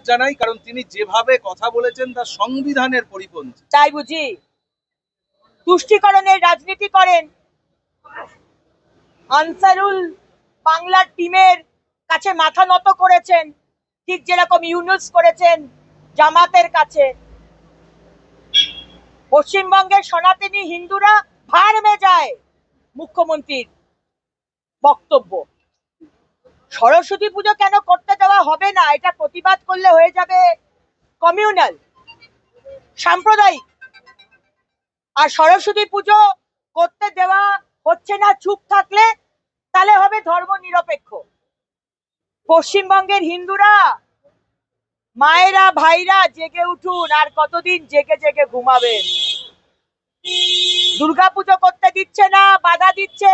জানাই, কারণ তিনি যেভাবে কথা বলেছেন তা সংবিধানের পরিপন্থী। তাই বুঝি তুষ্টিকরণের রাজনীতি করেন? আনসারুল বাংলার টিমের কাছে মাথা নত করেছেন, ঠিক যেরকম ইউনুস করেছেন জামাতের কাছে। পশ্চিমবঙ্গের সনাতনী হিন্দুরা ভাড়মে যায় মুখ্যমন্ত্রীর বক্তব্য। সরস্বতী পুজো কেন করতে দেওয়া হবে না, এটা প্রতিবাদ করলে হয়ে যাবে কমিউনাল, সাম্প্রদায়িক। আর সরস্বতী পুজো করতে দেওয়া হচ্ছে না চুপ থাকলে তাহলে হবে ধর্ম নিরপেক্ষ। পশ্চিমবঙ্গের হিন্দুরা, মায়েরা, ভাইরা জেগে উঠুন। আর কতদিন জেগে জেগে ঘুমাবেন? দুর্গাপুজো করতে দিচ্ছে না, বাধা দিচ্ছে।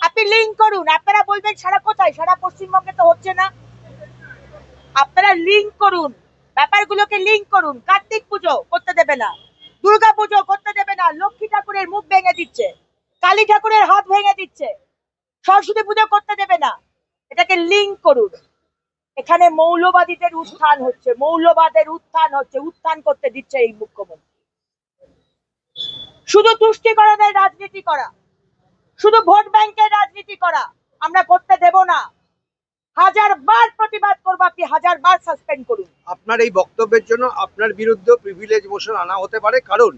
আপনি লিঙ্ক করুন। আপনারা বলবেন সারা কোথায়, সারা পশ্চিমবঙ্গে তো হচ্ছে না। আপনারা লিঙ্ক করুন, ব্যাপারগুলোকে লিঙ্ক করুন। কার্তিক পুজো করতে দেবে না, দুর্গা পুজো করতে দেবে না, লক্ষ্মী ঠাকুরের মুখ ভেঙে দিচ্ছে, কালী ঠাকুরের হাত ভেঙে দিচ্ছে, সরস্বতী পুজো করতে দেবে না। এটাকে লিঙ্ক করুন। এখানে মৌলবাদীদের উত্থান হচ্ছে, মৌলবাদের উত্থান হচ্ছে, উত্থান করতে দিচ্ছে এই মুখ্যমন্ত্রী। শুধু তুষ্টিকরণের রাজনীতি করা, শুধু ভোট ব্যাংকের রাজনীতি করা আমরা করতে দেব না। 1000 বার প্রতিবাদ করবো, আপনি 1000 বার সাসপেন্ড করুন। আপনার এই বক্তব্যের জন্য আপনার বিরুদ্ধে প্রিভিলেজ মোশন আনা হতে পারে, কারণ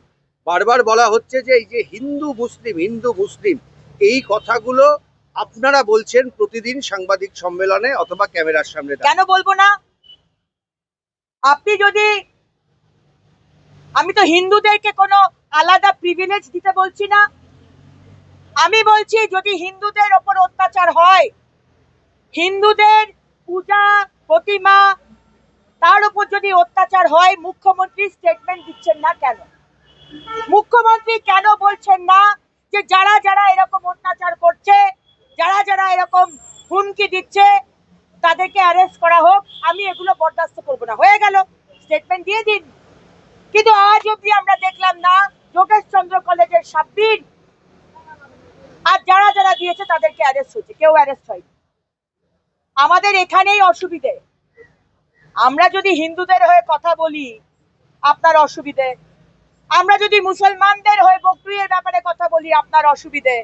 বারবার বলা হচ্ছে যে এই যে হিন্দু মুসলিম এই কথাগুলো আপনারা বলছেন প্রতিদিন সাংবাদিক সম্মেলনে অথবা ক্যামেরার সামনে। কেন বলবো না? আপনি যদি, আমি তো হিন্দুদেরকে কোনো আলাদা প্রিভিলেজ দিতে বলছি না। আমি বলছি যদি হিন্দুদের ওপর অত্যাচার হয়, হিন্দুদের পূজা প্রতিমা তার উপর যদি অত্যাচার হয়, মুখ্যমন্ত্রী স্টেটমেন্ট দিচ্ছেন না কেন? মুখ্যমন্ত্রী কেন বলছেন না যে যারা যারা এরকম অত্যাচার করছে, যারা যারা এরকম হুমকি দিচ্ছে তাদেরকে অ্যারেস্ট করা হোক, আমি এগুলো বরদাস্ত করবো না। হয়ে গেল, স্টেটমেন্ট দিয়ে দিন। কিন্তু আজ অব্দি আমরা দেখলাম না যোগেশ চন্দ্র কলেজের সাব্বির আর যারা যারা দিয়েছে তাদেরকে অ্যারেস্ট হয়েছে, কেউ অ্যারেস্ট হয়নি। আমাদের এখানেই অসুবিধে। আমরা যদি হিন্দুদের হয়ে কথা বলি আপনার অসুবিধে, আমরা যদি মুসলমানদের হয়ে বকরির ব্যাপারে কথা বলি আপনার অসুবিধে।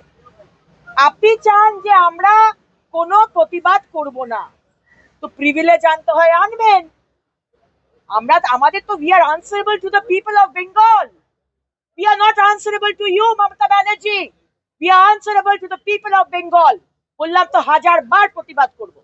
আপনি চান যে আমরা কোনো প্রতিবাদ করব না, তো প্রিভিলেজ আনতে হয়, আনবেন। আমরা আমাদের তো we are answerable to the people of Bengal. We are not answerable to you, Mamata Banerjee. We are answerable to the people of Bengal. বললাম তো 1000 বার প্রতিবাদ করব।